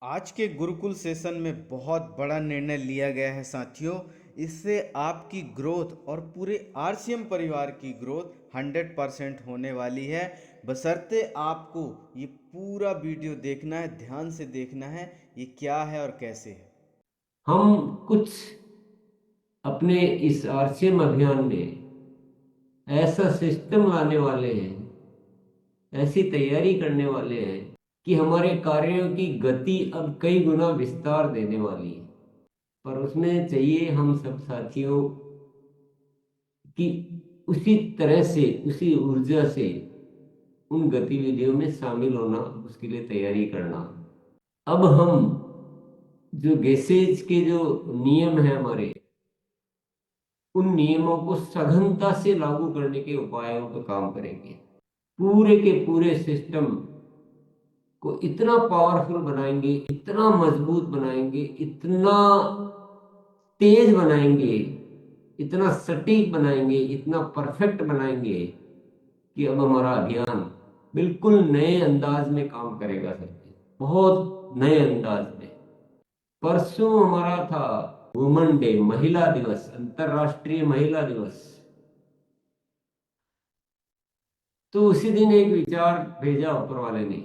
आज के गुरुकुल सेशन में बहुत बड़ा निर्णय लिया गया है साथियों। इससे आपकी ग्रोथ और पूरे आरसीएम परिवार की ग्रोथ 100% होने वाली है। बशर्ते आपको ये पूरा वीडियो देखना है, ध्यान से देखना है ये क्या है और कैसे है। हम कुछ अपने इस आरसीएम अभियान में ऐसा सिस्टम लाने वाले हैं, ऐसी तैयारी करने वाले हैं कि हमारे कार्यों की गति अब कई गुना विस्तार देने वाली है। पर उसमें चाहिए हम सब साथियों की उसी तरह से, उसी ऊर्जा से उन गतिविधियों में शामिल होना, उसके लिए तैयारी करना। अब हम जो गैसेज के जो नियम है हमारे, उन नियमों को सघनता से लागू करने के उपायों पर काम करेंगे। पूरे के पूरे सिस्टम को इतना पावरफुल बनाएंगे, इतना मजबूत बनाएंगे, इतना तेज बनाएंगे, इतना सटीक बनाएंगे, इतना परफेक्ट बनाएंगे कि अब हमारा अभियान बिल्कुल नए अंदाज में काम करेगा सर। बहुत नए अंदाज में। परसों हमारा था वुमन डे, महिला दिवस, अंतरराष्ट्रीय महिला दिवस। तो उसी दिन एक विचार भेजा ऊपर वाले ने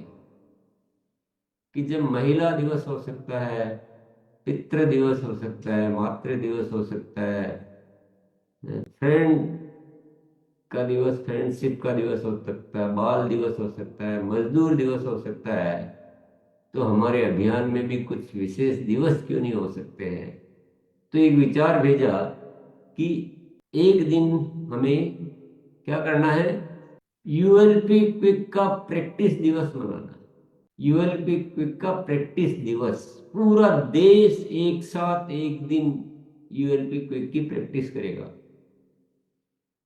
कि जब महिला दिवस हो सकता है, पितृ दिवस हो सकता है, मातृ दिवस हो सकता है, फ्रेंड का दिवस, फ्रेंडशिप का दिवस हो सकता है, बाल दिवस हो सकता है, मजदूर दिवस हो सकता है, तो हमारे अभियान में भी कुछ विशेष दिवस क्यों नहीं हो सकते हैं। तो एक विचार भेजा कि एक दिन हमें क्या करना है, यूएलपी क्विक का प्रैक्टिस दिवस मनाना। यूएलपी क्विक का प्रैक्टिस दिवस, पूरा देश एक साथ एक दिन यूएलपी क्विक की प्रैक्टिस करेगा।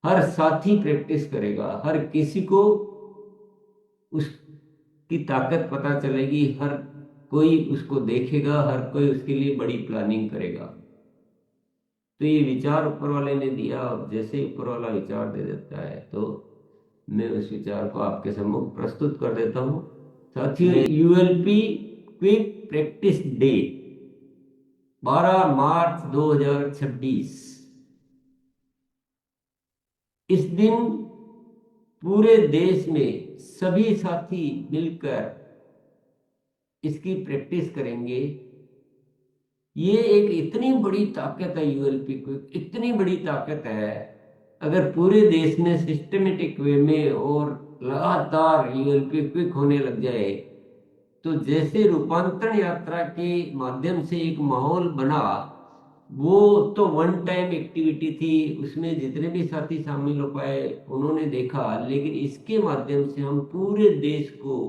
हर साथी प्रैक्टिस करेगा, हर किसी को उसकी ताकत पता चलेगी, हर कोई उसको देखेगा, हर कोई उसके लिए बड़ी प्लानिंग करेगा। तो ये विचार ऊपर वाले ने दिया, और जैसे ही ऊपर वाला विचार दे देता है तो मैं उस विचार को आपके सम्मुख प्रस्तुत कर देता हूँ। साथियों, यूएलपी क्विक प्रैक्टिस डे 12 मार्च 2026। इस दिन पूरे देश में सभी साथी मिलकर इसकी प्रैक्टिस करेंगे। ये एक इतनी बड़ी ताकत है, यूएलपी क्विक इतनी बड़ी ताकत है। अगर पूरे देश में सिस्टमेटिक वे में और लगातार यूएलपी क्विक होने लग जाए, तो जैसे रूपांतरण यात्रा के माध्यम से एक माहौल बना, वो तो वन टाइम एक्टिविटी थी, उसमें जितने भी साथी शामिल हो पाए उन्होंने देखा। लेकिन इसके माध्यम से हम पूरे देश को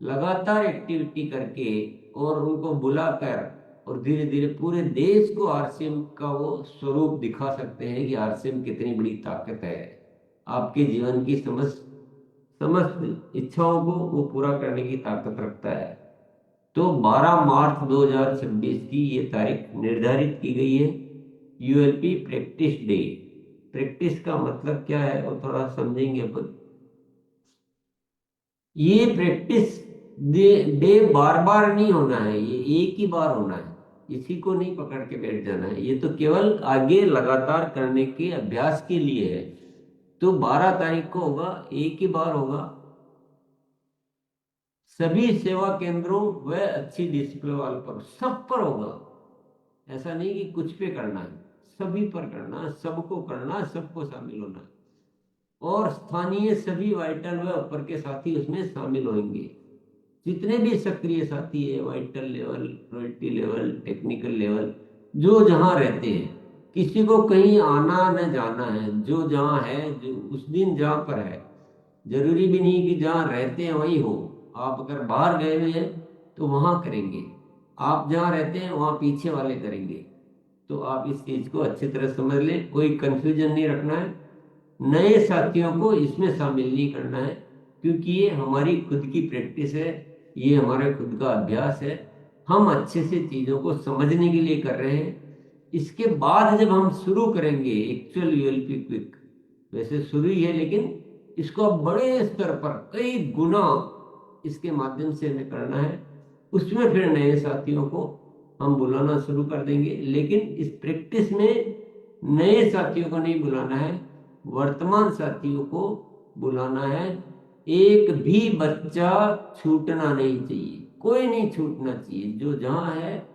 लगातार एक्टिविटी करके और उनको बुलाकर और धीरे धीरे पूरे देश को आरसीएम का वो स्वरूप दिखा सकते हैं कि आरसीएम कितनी बड़ी ताकत है। आपके जीवन की समस्त समस्त इच्छाओं को वो पूरा करने की ताकत रखता है। तो 12 मार्च 2026 की ये तारीख निर्धारित की गई है, यूएलपी प्रैक्टिस डे। प्रैक्टिस का मतलब क्या है वो थोड़ा समझेंगे अपन। ये प्रैक्टिस डे बार बार नहीं होना है, ये एक ही बार होना है। इसी को नहीं पकड़ के बैठ जाना है, ये तो केवल आगे लगातार करने के अभ्यास के लिए है। तो 12 तारीख को होगा, एक ही बार होगा, सभी सेवा केंद्रों व अच्छी डिस्प्ले वाल पर, सब पर होगा। ऐसा नहीं कि कुछ पे करना है, सभी पर करना, सबको करना, सबको शामिल होना। और स्थानीय सभी वाइटल व ऊपर के साथी उसमें शामिल होंगे। जितने भी सक्रिय साथी है, vital level, royalty level, technical level, जो जहां रहते हैं, किसी को कहीं आना न जाना है, जो जहां है, जो उस दिन जहां पर है, जरूरी भी नहीं कि जहां रहते हैं वहीं हो। आप अगर बाहर गए हुए हैं तो वहां करेंगे, आप जहां रहते हैं वहां पीछे वाले करेंगे। तो आप इस चीज को अच्छी तरह समझ लें, कोई कंफ्यूजन नहीं रखना है। नए साथियों को इसमें शामिल नहीं करना है, क्योंकि ये हमारी खुद की प्रैक्टिस है, ये हमारे खुद का अभ्यास है। हम अच्छे से चीजों को समझने के लिए कर रहे हैं। इसके बाद जब हम शुरू करेंगे एक्चुअल यूएलपी क्विक, वैसे शुरू ही है लेकिन इसको अब बड़े स्तर पर कई गुना इसके माध्यम से हमें करना है। उसमें फिर नए साथियों को हम बुलाना शुरू कर देंगे। लेकिन इस प्रैक्टिस में नए साथियों को नहीं बुलाना है, वर्तमान साथियों को बुलाना है। एक भी बच्चा छूटना नहीं चाहिए, कोई नहीं छूटना चाहिए, जो जहां है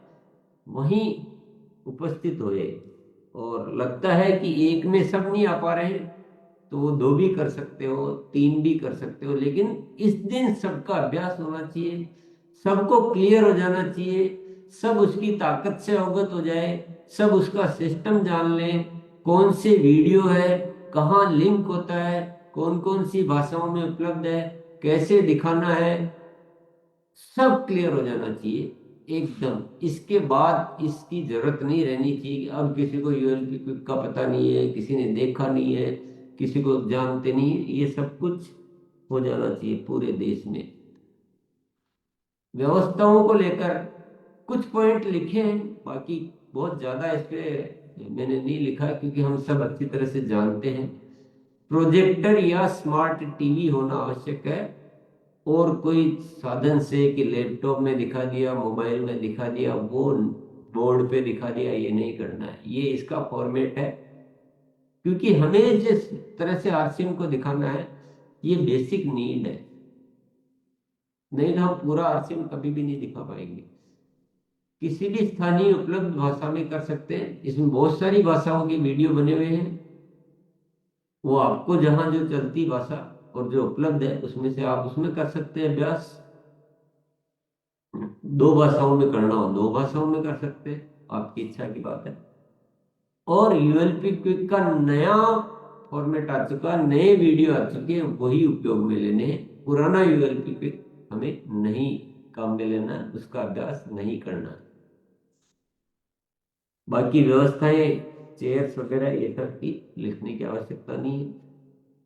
वहीं उपस्थित होए। और लगता है कि एक में सब नहीं आ पा रहे हैं, तो वो 2 भी कर सकते हो, 3 भी कर सकते हो, लेकिन इस दिन सबका अभ्यास होना चाहिए, सबको क्लियर हो जाना चाहिए, सब उसकी ताकत से अवगत हो जाए, सब उसका सिस्टम जान लें, कौन से वीडियो है, कहाँ लिंक होता है, कौन कौन सी भाषाओं में उपलब्ध है, कैसे दिखाना है, सब क्लियर हो जाना चाहिए एकदम। इसके बाद इसकी जरूरत नहीं रहनी चाहिए कि अब किसी को यूएलपी क्विक का पता नहीं है, किसी ने देखा नहीं है, किसी को जानते नहीं है, ये सब कुछ हो जाना चाहिए पूरे देश में। व्यवस्थाओं को लेकर कुछ पॉइंट लिखे हैं, बाकी बहुत ज्यादा इस पे मैंने नहीं लिखा, क्योंकि हम सब अच्छी तरह से जानते हैं। प्रोजेक्टर या स्मार्ट टीवी होना आवश्यक है, और कोई साधन से कि लैपटॉप में दिखा दिया, मोबाइल में दिखा दिया, वो बोर्ड पे दिखा दिया, ये नहीं करना है। ये इसका फॉर्मेट है, क्योंकि हमें जिस तरह से आरसीएम को दिखाना है ये बेसिक नीड है, नहीं तो हम पूरा आरसीएम कभी भी नहीं दिखा पाएंगे। किसी भी स्थानीय उपलब्ध भाषा में कर सकते हैं, इसमें बहुत सारी भाषाओं के वीडियो बने हुए हैं, वो आपको जहां जो चलती भाषा और जो उपलब्ध है उसमें से आप उसमें कर सकते हैं अभ्यास। 2 भाषाओं में करना हो 2 भाषाओं में कर सकते हैं, आपकी इच्छा की बात है। और यूएलपी क्विक का नया फॉर्मेट आ चुका, नए वीडियो आ चुके हैं, वही उपयोग में लेने हैं। पुराना यूएलपी क्विक हमें नहीं काम में लेना है, उसका अभ्यास नहीं करना है। बाकी व्यवस्थाएं, चेयर्स वगैरह ये सब की लिखने की आवश्यकता नहीं है।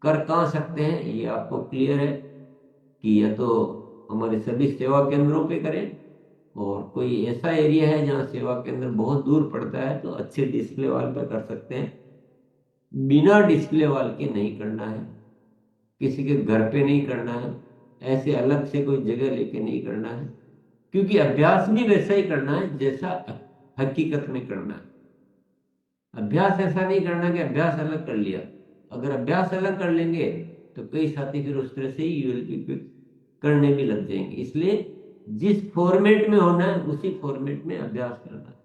कर कहाँ सकते हैं ये आपको क्लियर है कि या तो हमारे सभी सेवा केंद्रों पे करें, और कोई ऐसा एरिया है जहाँ सेवा केंद्र बहुत दूर पड़ता है तो अच्छे डिस्प्ले वाल पर कर सकते हैं। बिना डिस्प्ले वाल के नहीं करना है, किसी के घर पे नहीं करना है, ऐसे अलग से कोई जगह लेके नहीं करना है, क्योंकि अभ्यास भी वैसा ही करना है जैसा हकीकत में करना है। अभ्यास ऐसा नहीं करना कि अभ्यास अलग कर लिया। अगर अभ्यास अलग कर लेंगे तो कई साथी फिर उस तरह से ही यूएलपी करने भी लग जाएंगे। इसलिए जिस फॉर्मेट में होना है उसी फॉर्मेट में अभ्यास करना है।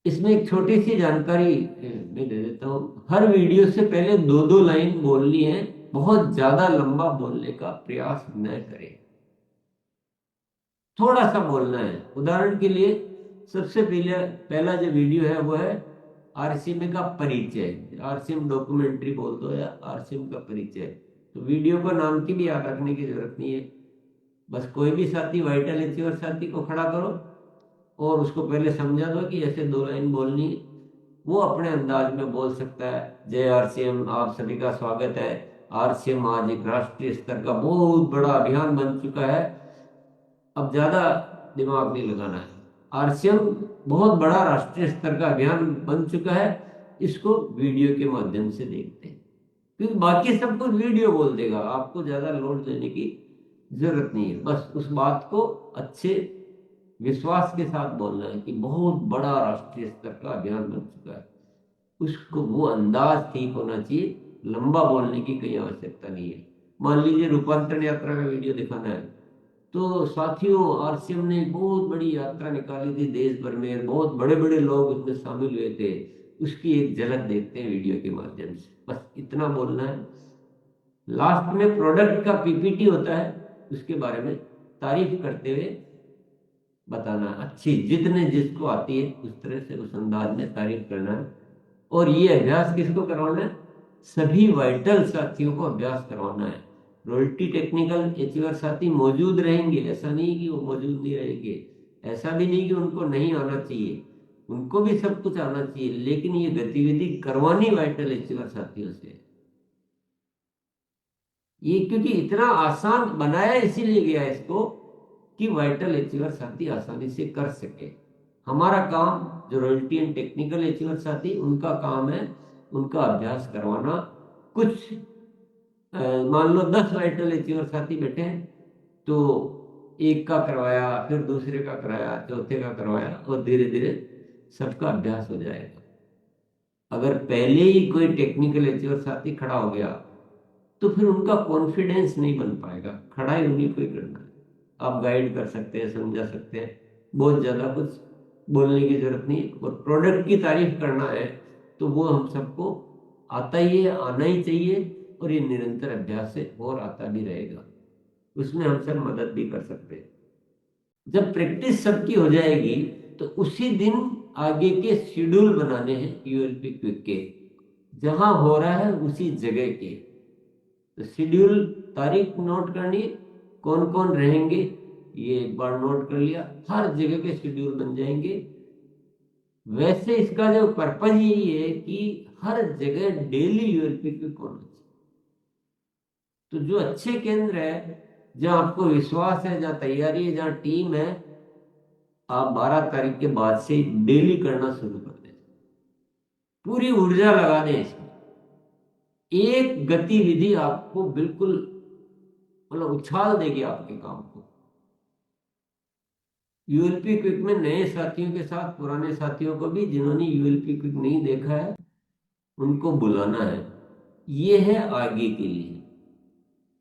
इसमें एक छोटी सी जानकारी मैं दे देता हूँ। हर वीडियो से पहले 2-2 लाइन बोलनी है, बहुत ज्यादा लंबा बोलने का प्रयास न करें, थोड़ा सा बोलना है। उदाहरण के लिए सबसे पहला जो वीडियो है वो है आरसीएम का परिचय, आरसीएम डॉक्यूमेंट्री बोल दो या आरसीएम का परिचय। तो वीडियो को नाम की भी याद रखने की जरूरत नहीं है, बस कोई भी साथी वाइटल अचीवर साथी को खड़ा करो और उसको पहले समझा दो कि ऐसे 2 लाइन बोलनी है। वो अपने अंदाज में बोल सकता है। जय आरसीएम, आप सभी का स्वागत है। आरसीएम आज एक राष्ट्रीय स्तर का बहुत बड़ा अभियान बन चुका है। अब ज्यादा दिमाग नहीं लगाना है, आरसीएम बहुत बड़ा राष्ट्रीय स्तर का अभियान बन चुका है, इसको वीडियो के माध्यम से देखते हैं। क्योंकि बाकी सब कुछ वीडियो बोल देगा, आपको ज्यादा लोड देने की जरूरत नहीं है। बस उस बात को अच्छे विश्वास के साथ बोलना है कि बहुत बड़ा राष्ट्रीय स्तर का अभियान बन चुका है। उसको वो अंदाज ठीक होना चाहिए, लंबा बोलने की कोई आवश्यकता नहीं है। मान लीजिए रूपांतरण यात्रा का वीडियो दिखाना है, तो साथियों आरसीएम ने बहुत बड़ी यात्रा निकाली थी देश भर में, बहुत बड़े बड़े लोग उसमें शामिल हुए थे, उसकी एक झलक देखते हैं वीडियो के माध्यम से, बस इतना बोलना है। लास्ट में प्रोडक्ट का पीपीटी होता है, उसके बारे में तारीफ करते हुए बताना, अच्छी जितने जिसको आती है उस तरह से उस अंदाज में तारीफ करना है। और ये अभ्यास किसको करवाना है? सभी वाइटल साथियों को अभ्यास करवाना है। रॉयल्टी टेक्निकल अचीवर साथी मौजूद रहेंगे, ऐसा नहीं कि वो मौजूद नहीं रहेंगे, ऐसा भी नहीं कि उनको नहीं आना चाहिए, उनको भी सब कुछ आना चाहिए, लेकिन ये गतिविधि करवानी वाइटल अचीवर साथियों से। ये क्योंकि इतना आसान बनाया इसीलिए गया इसको कि वाइटल अचीवर साथी आसानी से कर सके। हमारा काम जो रॉयल्टी एंड टेक्निकल अचीवर साथी, उनका काम है उनका अभ्यास करवाना। कुछ मान लो 10 वाइटल अचीवर साथी बैठे हैं, तो एक का करवाया, फिर दूसरे का कराया, चौथे का करवाया, और धीरे धीरे सबका अभ्यास हो जाएगा। अगर पहले ही कोई टेक्निकल अचीवर साथी खड़ा हो गया तो फिर उनका कॉन्फिडेंस नहीं बन पाएगा। खड़ा ही उन्हीं को ही करना है। आप गाइड कर सकते हैं, समझा सकते हैं, बहुत ज्यादा कुछ बोलने की जरूरत नहीं है। और प्रोडक्ट की तारीफ करना है तो वो हम सबको आता ही है, आना ही चाहिए, और ये निरंतर अभ्यास से और आता भी रहेगा। उसमें हम सब मदद भी कर सकते हैं। जब प्रैक्टिस सबकी हो जाएगी तो उसी दिन आगे के शेड्यूल बनाने हैं यूएलपी क्विक के, जहां हो रहा है उसी जगह के। तो शेड्यूल, तारीख नोट करनी है, कौन कौन रहेंगे ये एक बार नोट कर लिया, हर जगह के शेड्यूल बन जाएंगे। वैसे इसका जो पर्पज यही है कि हर जगह डेली यूएलपी क्विक होना चाहिए। तो जो अच्छे केंद्र है, जहां आपको विश्वास है, जहां तैयारी है, जहां टीम है, आप 12 तारीख के बाद से डेली करना शुरू कर दें। पूरी ऊर्जा लगा दें इसमें। एक गतिविधि आपको बिल्कुल मतलब उछाल देगी आपके काम को। यूएलपी क्विक में नए साथियों के साथ पुराने साथियों को भी, जिन्होंने यूएलपी क्विक नहीं देखा है, उनको बुलाना है। ये है आगे के लिए,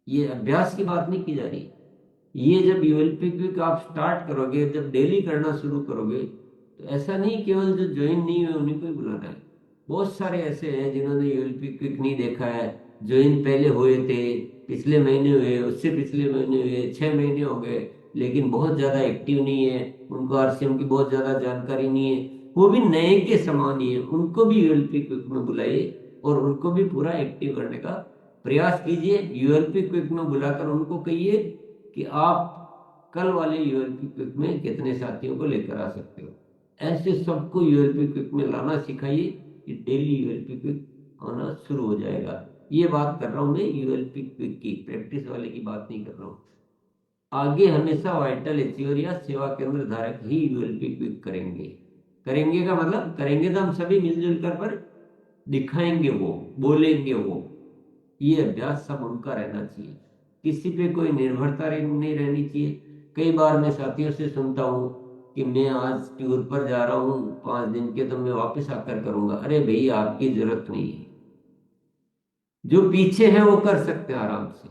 ये अभ्यास की बात नहीं की जा रही। ये जब यूएलपी क्विक आप स्टार्ट करोगे, जब डेली करना शुरू करोगे, तो ऐसा नहीं केवल जो ज्वाइन नहीं हुए उन्हीं को ही बुलाना है। बहुत सारे ऐसे हैं जिन्होंने यूएलपी क्विक नहीं देखा है, ज्वाइन पहले हुए थे, पिछले महीने हुए, उससे पिछले महीने हुए, 6 महीने हो गए, लेकिन बहुत ज्यादा एक्टिव नहीं है, उनको आरसीएम की बहुत ज्यादा जानकारी नहीं है, वो भी नए के समान ही है। उनको भी यूएलपी क्विक में बुलाइए और उनको भी पूरा एक्टिव करने का प्रयास कीजिए। यूएलपी क्विक में बुलाकर उनको कहिए कि आप कल वाले यूएलपी क्विक में कितने साथियों को लेकर आ सकते हो। ऐसे सबको यूएलपी क्विक में लाना सिखाइए कि डेली यूएलपी क्विक आना शुरू हो जाएगा। ये बात कर रहा हूं मैं यूएलपी क्विक की, प्रैक्टिस वाले की बात नहीं कर रहा हूं। आगे हमेशा वाइटल अचीवर या सेवा केंद्र धारक ही यूएलपी क्विक करेंगे। करेंगे का मतलब करेंगे तो हम सभी मिलजुल कर, पर दिखाएंगे वो, बोलेंगे वो। ये अभ्यास सब उनका रहना चाहिए। किसी पे कोई निर्भरता नहीं रहनी चाहिए। कई बार मैं साथियों से सुनता हूँ कि मैं आज टूर पर जा रहा हूँ 5 दिन के, तो मैं वापस आकर करूंगा। अरे भाई, आपकी जरूरत नहीं है। जो पीछे है वो कर सकते हैं आराम से।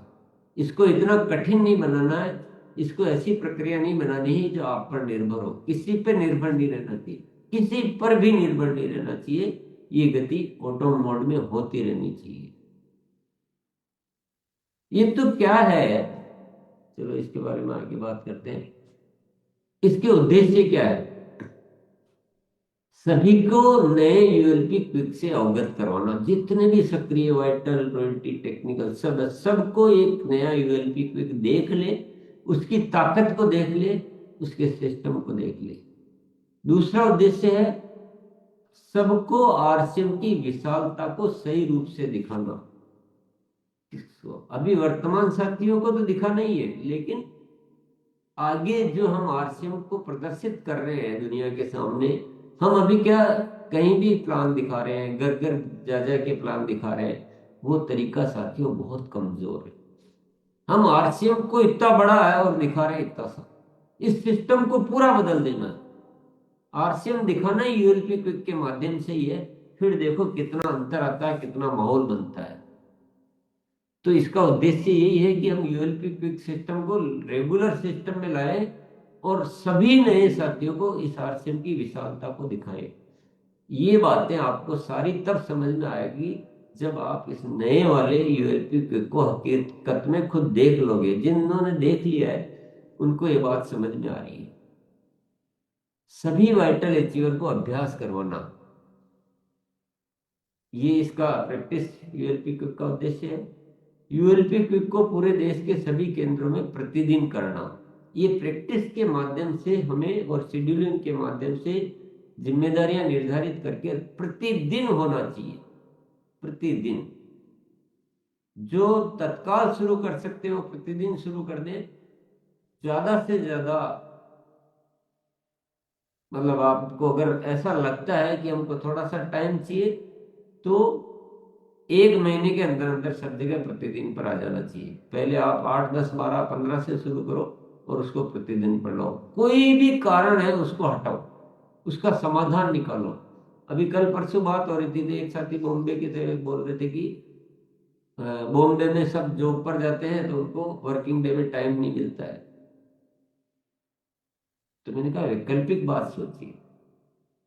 इसको इतना कठिन नहीं बनाना है। इसको ऐसी प्रक्रिया नहीं बनानी है जो आप पर निर्भर हो। किसी पर निर्भर नहीं रहना चाहिए, किसी पर भी निर्भर नहीं रहना चाहिए। ये गति ऑटो मोड में होती रहनी चाहिए। ये तो क्या है, चलो इसके बारे में आगे बात करते हैं। इसके उद्देश्य क्या है? सभी को नए यूएलपी क्विक से अवगत करवाना। जितने भी सक्रिय, वाइटल, रॉयल्टी, टेक्निकल, सबको एक नया यूएलपी क्विक देख ले, उसकी ताकत को देख ले, उसके सिस्टम को देख ले। दूसरा उद्देश्य है सबको आरसीएम की विशालता को सही रूप से दिखाना। अभी वर्तमान साथियों को तो दिखाना ही है, लेकिन आगे जो हम आरसीएम को प्रदर्शित कर रहे हैं दुनिया के सामने, हम अभी क्या कहीं भी प्लान दिखा रहे हैं, घर घर जा के प्लान दिखा रहे हैं, वो तरीका साथियों बहुत कमजोर है। हम आरसीएम को इतना बड़ा है और दिखा रहे हैं इतना सा। इस सिस्टम को पूरा बदल देना है। आरसीएम दिखाना ही यूएलपी क्विक के माध्यम से ही है। फिर देखो कितना अंतर आता है, कितना माहौल बनता है। तो इसका उद्देश्य यही है कि हम यूएलपी क्विक सिस्टम को रेगुलर सिस्टम में लाएं और सभी नए साथियों को इस आरसीएम की विशालता को दिखाएं। ये बातें आपको सारी तब समझ में आएगी जब आप इस नए वाले यूएलपी क्विक को हकीकत में खुद देख लोगे। जिन्होंने देख लिया है उनको ये बात समझ में आ रही है। सभी वाइटल अचीवर को अभ्यास करवाना, ये इसका प्रैक्टिस यूएलपी क्विक का उद्देश्य है। यूएलपी क्विक को पूरे देश के सभी केंद्रों में प्रतिदिन करना। ये प्रैक्टिस के माध्यम से हमें और शेड्यूलिंग के माध्यम से जिम्मेदारियां निर्धारित करके प्रतिदिन होना चाहिए। प्रतिदिन जो तत्काल शुरू कर सकते हो प्रतिदिन शुरू कर दें। ज्यादा से ज्यादा मतलब आपको अगर ऐसा लगता है कि हमको थोड़ा सा टाइम चाहिए, तो 1 महीने के अंदर अंदर सब जगह प्रतिदिन पर आ जाना चाहिए। पहले आप 8, 10, 12, 15 से शुरू करो और उसको प्रतिदिन पढ़ो। कोई भी कारण है उसको हटाओ, उसका समाधान निकालो। अभी कल परसों बात हो रही थी तो एक साथी बॉम्बे के थे, बोल रहे थे कि बॉम्बे में सब जॉब पर जाते हैं तो उनको वर्किंग डे में टाइम नहीं मिलता है। तो मैंने कहा वैकल्पिक बात सोचिए,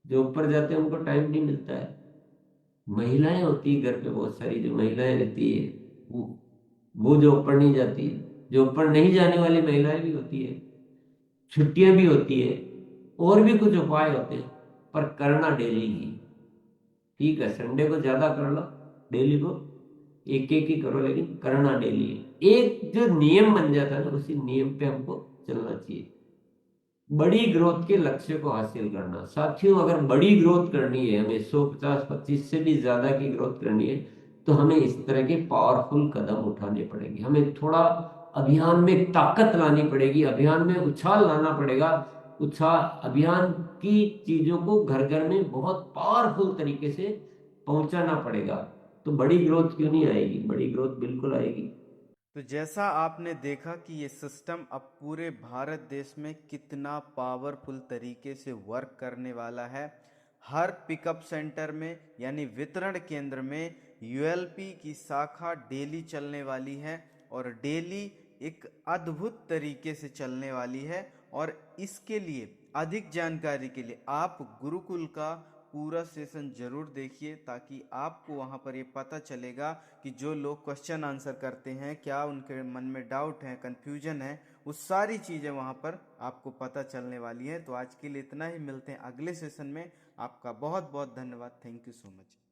जॉब पर जाते हैं उनको टाइम नहीं मिलता है। महिलाएं होती है घर पे, बहुत सारी जो महिलाएं रहती है वो वो जॉब पर नहीं जाती है। जॉब पर नहीं जाने वाली महिलाएं भी होती है, छुट्टियां भी होती है, और भी कुछ उपाय होते हैं, पर करना डेली ही। ठीक है, संडे को ज्यादा कर लो, डेली को एक एक ही करो, लेकिन करना डेली है। एक जो नियम बन जाता है ना, उसी नियम पे हमको चलना चाहिए। बड़ी ग्रोथ के लक्ष्य को हासिल करना साथियों, अगर बड़ी ग्रोथ करनी है, हमें 150, 25 से भी ज्यादा की ग्रोथ करनी है, तो हमें इस तरह के पावरफुल कदम उठाने पड़ेंगे। हमें थोड़ा अभियान में ताकत लानी पड़ेगी, अभियान में उछाल लाना पड़ेगा। उछाल अभियान की चीजों को घर घर में बहुत पावरफुल तरीके से पहुंचाना पड़ेगा। तो बड़ी ग्रोथ क्यों नहीं आएगी? बड़ी ग्रोथ बिल्कुल आएगी। तो जैसा आपने देखा कि ये सिस्टम अब पूरे भारत देश में कितना पावरफुल तरीके से वर्क करने वाला है। हर पिकअप सेंटर में यानी वितरण केंद्र में यूएलपी की शाखा डेली चलने वाली है और डेली एक अद्भुत तरीके से चलने वाली है। और इसके लिए अधिक जानकारी के लिए आप गुरुकुल का पूरा सेशन जरूर देखिए, ताकि आपको वहाँ पर ये पता चलेगा कि जो लोग क्वेश्चन आंसर करते हैं, क्या उनके मन में डाउट है, कन्फ्यूजन है, वो सारी चीज़ें वहाँ पर आपको पता चलने वाली है। तो आज के लिए इतना ही, मिलते हैं अगले सेशन में। आपका बहुत बहुत धन्यवाद। Thank you so much.